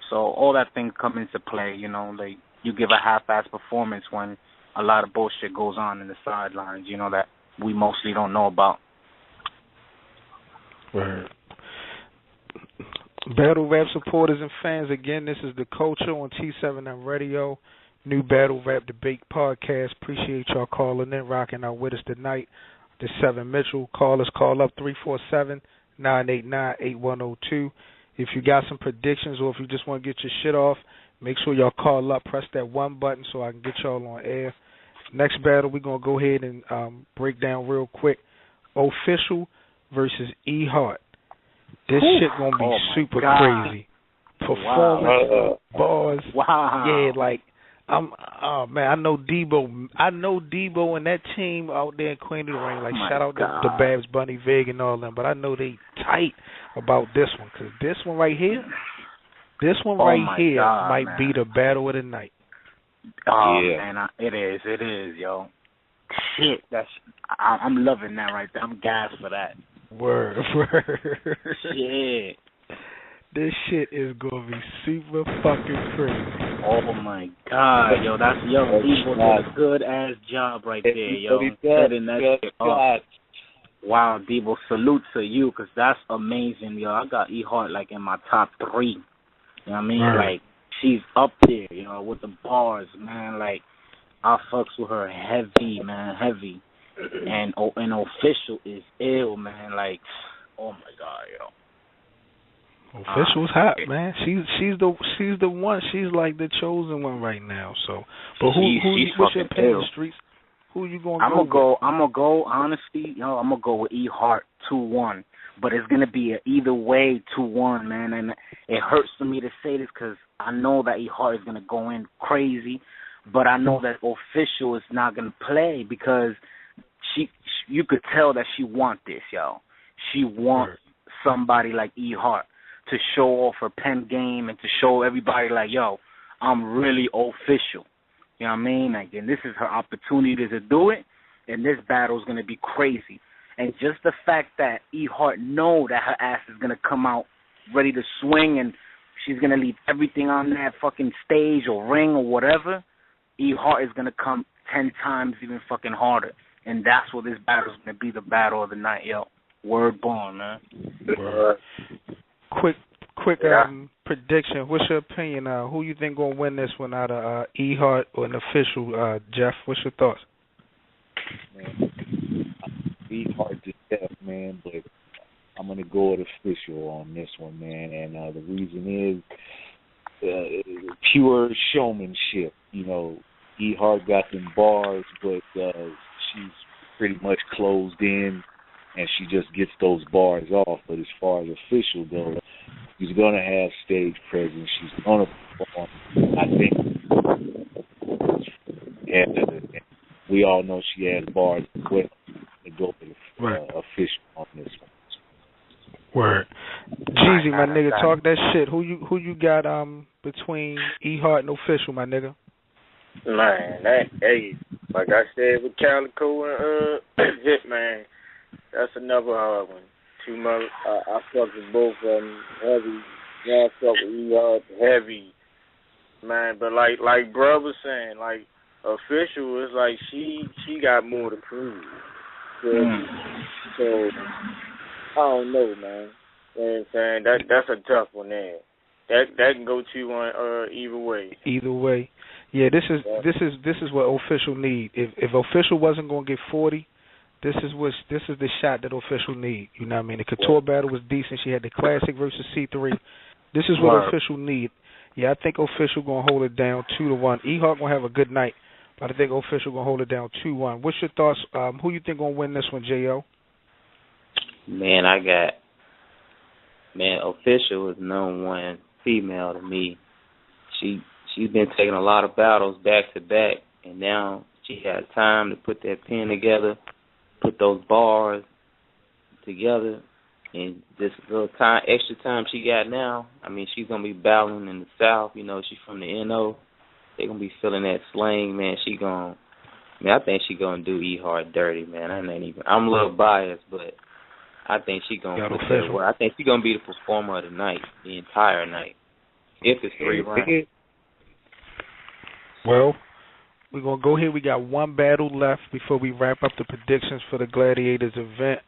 So all that thing come into play, you know, like you give a half-ass performance when a lot of bullshit goes on in the sidelines, you know, that we mostly don't know about. Right. Battle Rap supporters and fans, again, this is The Culture on T7M Radio, new Battle Rap Debate podcast. Appreciate y'all calling in, rocking out with us tonight. This 7 Mitchell. Call up 347-989-8102. If you got some predictions or if you just want to get your shit off, make sure y'all call up, press that one button so I can get y'all on air. Next battle, we're going to go ahead and break down real quick. Official versus E Hart. This shit gonna be super crazy. Performance, bars. Wow. Yeah, like man, I know Debo and that team out there in Queen of the Ring. Like shout out to Babs, Bunny, Vig, and all them. But I know they tight about this one because this one right here might be the battle of the night. Oh yeah. Man, it is, yo. Shit, I'm loving that right there. I'm gassed for that. Word. Shit. This shit is gonna be super fucking crazy. Oh my god, yo, Debo did a good ass job right there, yo. Setting that shit up. Wow, Debo, salute to you, because that's amazing, yo. I got E Hart like in my top 3. You know what I mean? Like she's up there, you know, with the bars, man. Like I fucks with her heavy, man, heavy. And Official is ill, man. Like, oh my god, yo. Official's hot, man. She's the one. She's like the chosen one right now. So, but what's your opinion, Streets? Who you gonna go? I'm gonna go. Honestly, yo, I'm gonna go with E Hart 2-1. But it's gonna be either way 2-1, man. And it hurts for me to say this because I know that E Hart is gonna go in crazy, but I know that Official is not gonna play because you could tell that she want this, yo. She wants somebody like E Hart to show off her pen game and to show everybody like, yo, I'm really official. You know what I mean? Like, and this is her opportunity to do it, and this battle is going to be crazy. And just the fact that E Hart know that her ass is going to come out ready to swing and she's going to leave everything on that fucking stage or ring or whatever, E Hart is going to come 10 times even fucking harder. And that's what this battle is going to be, the battle of the night, yo. Word born, man. Word. Quick prediction. What's your opinion? Who you think going to win this one out of E Hart or an Official? Jeff, what's your thoughts? Man, E Hart to death, man, but I'm going to go with Official on this one, man. And the reason is pure showmanship. You know, E Hart got them bars, but she's pretty much closed in, and she just gets those bars off. But as far as Official goes, she's going to have stage presence. She's going to perform. I think, and we all know she has bars as well to go with Official on this one. Word. Jeezy, my nigga, talk that shit. Who you got between E Hart and Official, my nigga? Man, like I said with Calico and Hitman, that's another hard one. Too much. I fuck with both of them heavy. Yeah, I fuck with E Hart heavy, man. But like bro was saying, like Official is like she got more to prove. So I don't know, man. You know what I'm saying? That's a tough one there. That can go to either way. Either way. Yeah, this is what Official need. If Official wasn't gonna get 40, this is the shot that Official need. You know what I mean? The Couture battle was decent. She had the classic versus C3. This is what Official need. Yeah, I think Official gonna hold it down 2-1. E Hawk gonna have a good night, but I think Official gonna hold it down 2-1. What's your thoughts? Who you think gonna win this one, Jo? Man, Official is number one female to me. She's been taking a lot of battles back to back, and now she had time to put that pen together, put those bars together, and this little extra time she got now. I mean, she's gonna be battling in the South. You know, she's from the NO. They're gonna be feeling that slang, man. I think she gonna do E Hart dirty, man. I'm a little biased, but I think she gonna put that work. I think she gonna be the performer of the night, the entire night. If it's 3 rounds. Well, we're going to go here. We got one battle left before we wrap up the predictions for the Gladiators event.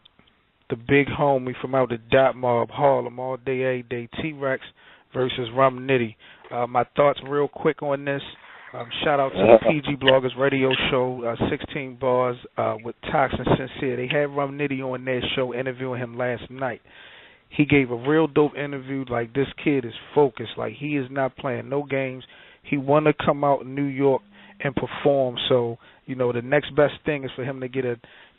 The big homie from out the Dot Mob, Harlem, all day, every day, T-Rex versus Rum Nitty. My thoughts real quick on this. Shout out to the PG Bloggers radio show, 16 Bars with Tox and Sincere. They had Rum Nitty on their show interviewing him last night. He gave a real dope interview. Like, this kid is focused. Like, he is not playing no games. He want to come out in New York and perform. So, you know, the next best thing is for him to get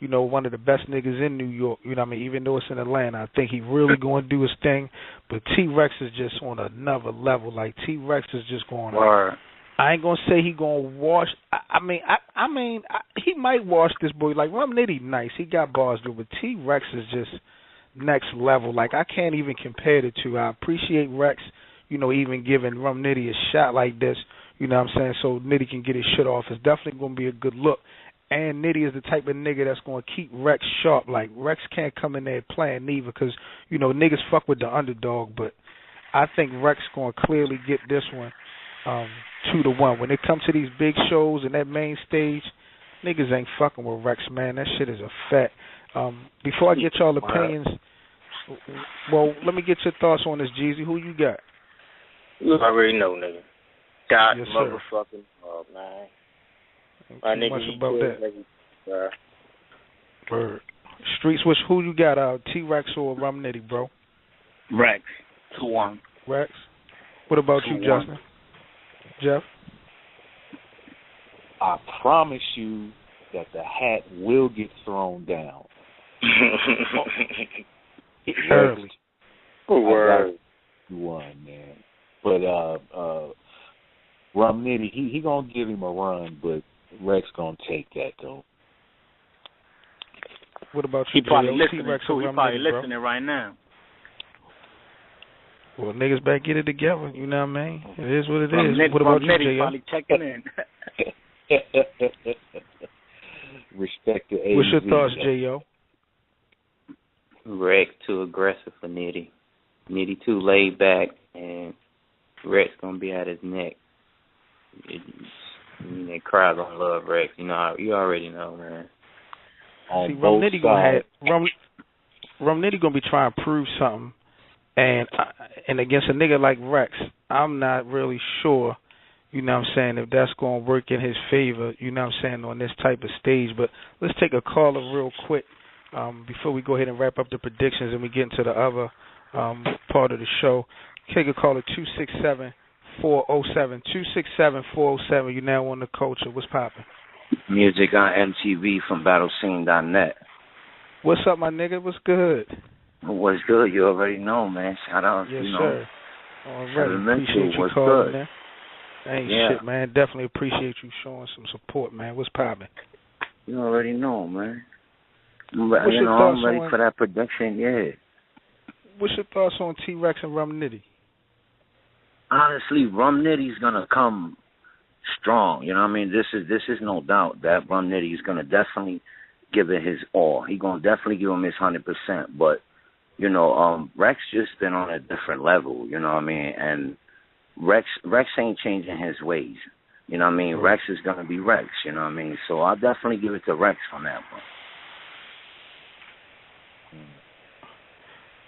one of the best niggas in New York. You know what I mean? Even though it's in Atlanta, I think he really going to do his thing. But T-Rex is just on another level. Like, T-Rex is just going on. I ain't going to say he going to wash. I mean, he might wash this boy. Like, Rum Nitty nice. He got bars, but T-Rex is just next level. Like, I can't even compare the two. I appreciate Rex, you know, even giving Rum Nitty a shot like this, you know what I'm saying, so Nitty can get his shit off. It's definitely going to be a good look. And Nitty is the type of nigga that's going to keep Rex sharp. Like, Rex can't come in there playing neither because, you know, niggas fuck with the underdog. But I think Rex going to clearly get this one 2-1. When it comes to these big shows and that main stage, niggas ain't fucking with Rex, man. That shit is a fact. Before I get y'all opinions, well, let me get your thoughts on this, Jeezy. Who you got? You already know, nigga. God, yes, motherfucking, man. My nigga, much about that. Bird. Streets, who you got? T-Rex or Rum Nitty, bro? Rex, 2-1. Rex. What about you, Justin? Jeff? I promise you that the hat will get thrown down. Early. Word. One, man. But Rum Nitty, he gonna give him a run, but Rex gonna take that though. What about you? He probably listening too. He probably listening right now. Well, niggas better get it together. You know what I mean? It is what it is. Nitty, what about you, Nitty probably checking in. Respect to AZ. What's your thoughts, J.O.? Rex too aggressive for Nitty. Nitty too laid back, and Rex gonna be at his neck. That crowd gonna love Rex. You know, you already know, man. See, Rum Nitty gonna be trying to prove something, and against a nigga like Rex, I'm not really sure. You know what I'm saying, if that's going to work in his favor, you know what I'm saying, on this type of stage. But let's take a caller real quick before we go ahead and wrap up the predictions and we get into the other part of the show. Take a caller, 267-407. 267-407. You're now on the culture. What's poppin'? Music on MTV from BattleScene.net. What's up, my nigga? What's good? What's good? You already know, man. Shout out, yes, you know. Sir. All right. Appreciate you calling, man. Ain't shit, man. Definitely appreciate you showing some support, man. What's poppin'? You already know, man. I'm ready for that production, yeah. what's your thoughts on T-Rex and Rum Nitty? Honestly, Rum Nitty's gonna come strong. You know what I mean? This is no doubt that Rum Nitty is gonna definitely give it his all. He gonna definitely give him his 100%. But you know, Rex just been on a different level. You know what I mean? And Rex ain't changing his ways. You know what I mean? Rex is gonna be Rex. You know what I mean? So I'll definitely give it to Rex on that one.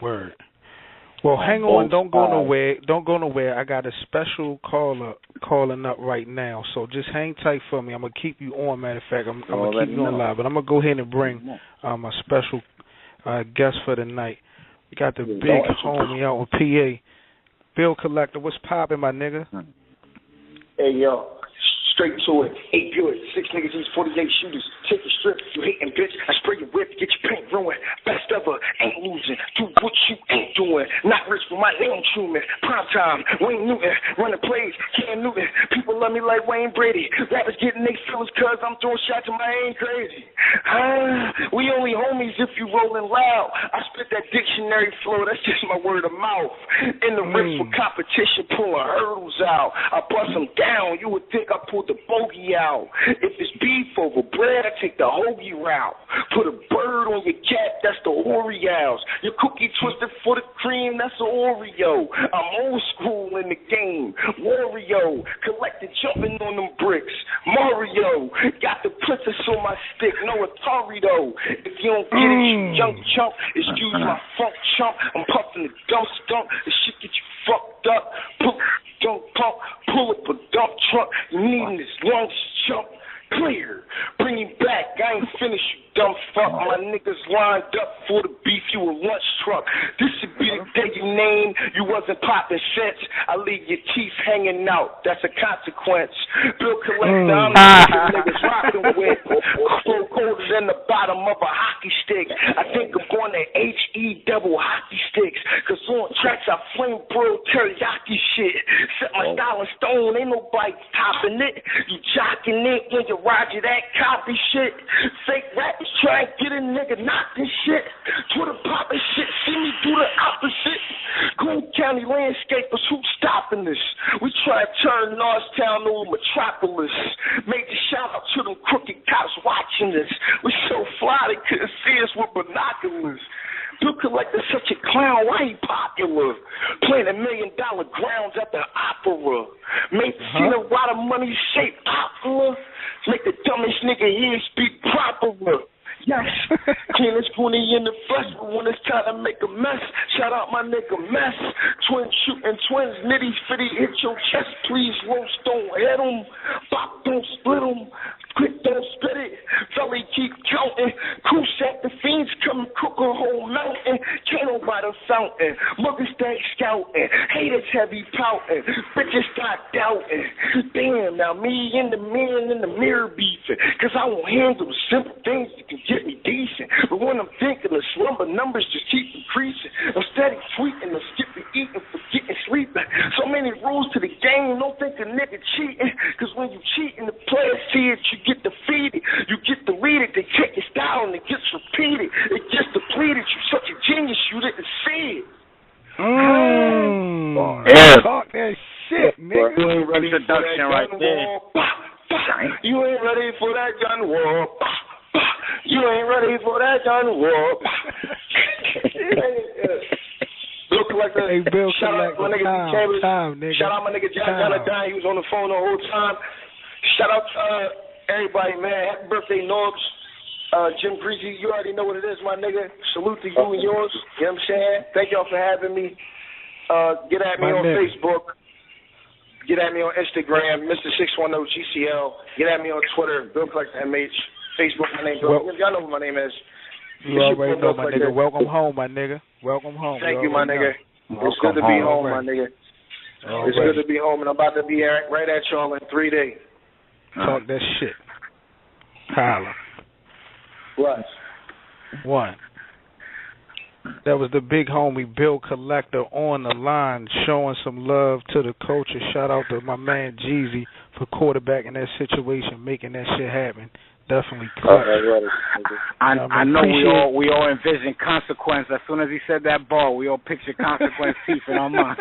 Word. Well, hang on. Don't go nowhere. Don't go nowhere. I got a special caller calling up right now. So just hang tight for me. I'm going to keep you on. Matter of fact, I'm going to keep you on live. But I'm going to go ahead and bring a special guest for the night. We got the big homie out in PA. Bill Collector. What's poppin', my nigga? Hey, yo. Straight to it. 8 Buick, 6 niggas, these 48 shooters. Take a strip, you hating bitch. I spray your whip, get your paint ruined. Best ever, ain't losing. Do what you ain't doing. Not rich, but my name Truman. Prime time, Wayne Newton. Running plays, Cam Newton. People love me like Wayne Brady. Rappers getting they feelings cause I'm throwing shots and my ain't crazy. We only homies if you rolling loud. I spit that dictionary flow, that's just my word of mouth. In the rips for competition, pulling hurdles out. I bust them down, you would think I pulled the bogey out. If it's beef over bread, I take the hoagie route. Put a bird on your cat, that's the Oreos. Your cookie twisted for the cream, that's the Oreo. I'm old school in the game. Wario, collected jumping on them bricks. Mario, got the princess on my stick, no Atari though. If you don't get it, you young chump. Excuse my funk chump. I'm puffing the dump stump. This shit get you fucked up. Pull up a dump truck. You needin' this lunch chump. Clear. Bring him back. I ain't finished, you dumb fuck. My niggas lined up for the beef, you a lunch truck. This should be the day you name. You wasn't popping sense. I leave your teeth hanging out. That's a consequence. Bill Collector, I'm the niggas rockin' with. Colder than the bottom of a hockey stick. I think I'm going to HE double hockey sticks. Cause on tracks I flame broiled teriyaki shit. Set my style in stone, ain't nobody topping it. You jocking it when you Roger that copy shit. Fake rappers try and get a nigga knocked and shit. Twitter poppin' shit, see me do the opposite. Coon County landscapers, who's stopping this? We try to turn Norristown to a metropolis. Major shout out to them crooked cops watching this. We so fly they couldn't see us with binoculars. Bill Collector such a clown, why he popular? Playing $1 million grounds at the opera. Made Cena Water money shaped opera. Make the dumbest nigga here speak proper. Yes, cleanest Goonie in the flesh, but when it's time to make a mess, shout out my nigga Mess. Twins shooting twins, nitty fitty, hit your chest, please. Roast don't hit 'em, bop don't split 'em, quick don't spit it, Felly keep counting. Crew set the fiends come cook a whole mountain, can't nobody fountain, muggers stay scouting, haters heavy pouting, bitches start doubting. Damn, now me and the man in the mirror beefing, cause I won't handle the simple things that can get me decent. But when I'm thinking the slumber numbers just keep increasing. I'm steady tweeting, I'm skipping eating, forgetting sleeping. So many rules to the game, don't think a nigga cheating. Cause when you cheating, the players see it, you get defeated. You get deleted, they take your style and it gets repeated. It gets depleted, you such a genius, you didn't see it. Talk that shit, nigga. You ain't ready for that gun right there. war. You ain't ready for that gun war. You ain't ready for that gun war. Bill Collector. Hey, Bill Shout Collector. out my nigga Time, nigga. Shout out my nigga Jack Valentine. He was on the phone the whole time. Shout out to everybody, man. Happy birthday, Norbs. Jim Greasy, you already know what it is, my nigga. Salute to you and yours. You know what I'm saying? Thank y'all for having me. Get at me on Facebook. Get at me on Instagram, Mr.610GCL. Get at me on Twitter, Bill Collector MH. Facebook, my name Bill. Y'all know what my name is. You already know, my nigga. Welcome home, my nigga. Welcome home. Thank you, my nigga. It's good to be home, my nigga. It's good to be home, and I'm about to be right at y'all in 3 days. Talk that shit. Holla. Bless. One. That was the big homie Bill Collector on the line, showing some love to the culture. Shout out to my man Jeezy for quarterbacking that situation, making that shit happen. Definitely clutch. I know we all envision consequence. As soon as he said that bar, we all picture consequence teeth in our mind.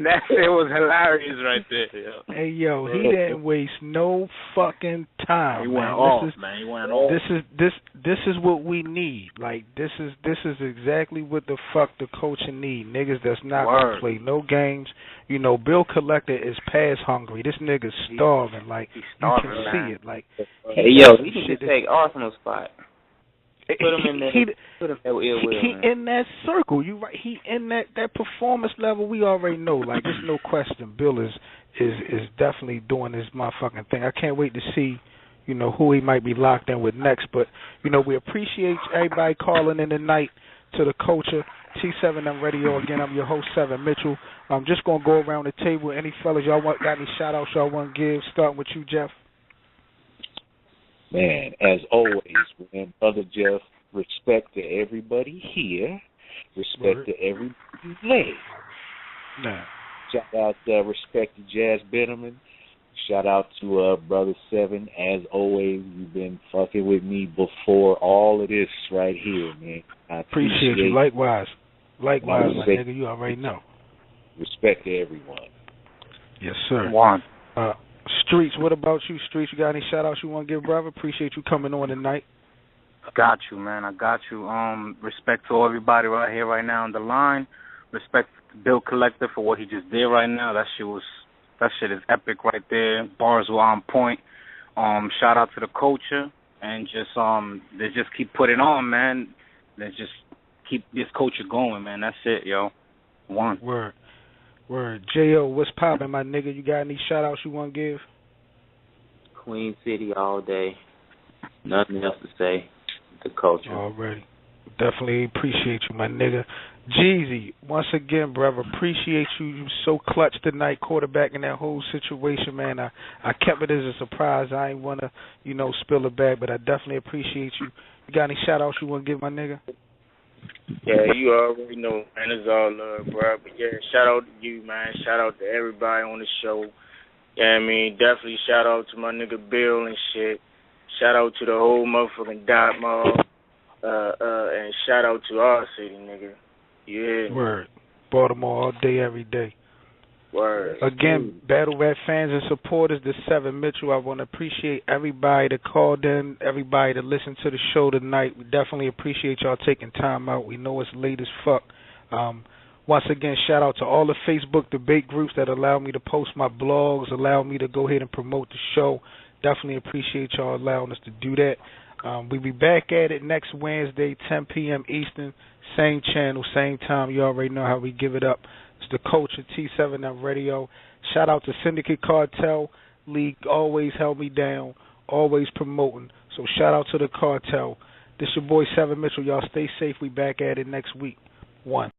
That shit was hilarious right there. Yo. Hey yo, he didn't waste no fucking time. He went off, man. He went off. This is what we need. Like this is exactly what the fuck the coaching need. Niggas that's not gonna play no games. You know, Bill Collector is pass hungry. This nigga's starving. Like he's starving, you can see it. Like hey yo, he need to take Arsenal's spot. Put him in there. Put him there with ill will. He in that circle. You right. He in that performance level. We already know. Like there's no question. Bill is definitely doing this motherfucking thing. I can't wait to see, you know, who he might be locked in with next. But you know, we appreciate everybody calling in tonight to the culture. T7M Radio again. I'm your host, Seven Mitchell. I'm just gonna go around the table. Any fellas y'all got any shout outs y'all want to give? Starting with you, Jeff. Man, as always, man, Brother Jeff, respect to everybody here, respect to everybody there. Nah. Shout out, respect to Jazz Benjamin. Shout out to Brother Seven. As always, you've been fucking with me before all of this right here, man. I appreciate you. Likewise, my nigga. You already know. Respect to everyone. Yes, sir. One. Streets, what about you, Streets? You got any shout-outs you want to give, brother? Appreciate you coming on tonight. Got you, man. I got you. Respect to everybody right here, right now on the line. Respect to Bill Collector for what he just did right now. That shit is epic right there. Bars were on point. Shout out to the culture and they just keep putting on, man. They just keep this culture going, man. That's it, yo. One. Word. J.O., what's poppin', my nigga? You got any shout-outs you want to give? Queen City all day. Nothing else to say. The culture. Already. Definitely appreciate you, my nigga. Jeezy, once again, brother, appreciate you. You so clutch tonight, quarterbacking that whole situation, man. I kept it as a surprise. I ain't want to, you know, spill it back, but I definitely appreciate you. You got any shout-outs you want to give, my nigga? Yeah, you already know, man. It's all love, bro. But yeah, shout out to you, man. Shout out to everybody on the show. Yeah, I mean, definitely shout out to my nigga Bill and shit. Shout out to the whole motherfucking Dot Mob. And shout out to our city, nigga. Yeah. Word. Baltimore all day, every day. Word. Again, Battle Rap fans and supporters, this Seven Mitchell. I want to appreciate everybody that called in, everybody that listened to the show tonight. We definitely appreciate y'all taking time out. We know it's late as fuck. Once again, shout out to all the Facebook debate groups that allow me to post my blogs, allow me to go ahead and promote the show. Definitely appreciate y'all allowing us to do that. We'll be back at it next Wednesday, 10 p.m. Eastern, same channel, same time. You already know how we give it up. It's the Culture, T7M Radio. Shout out to Syndicate Cartel League. Always held me down, always promoting. So shout out to the cartel. This your boy Seven Mitchell. Y'all stay safe. We back at it next week. One.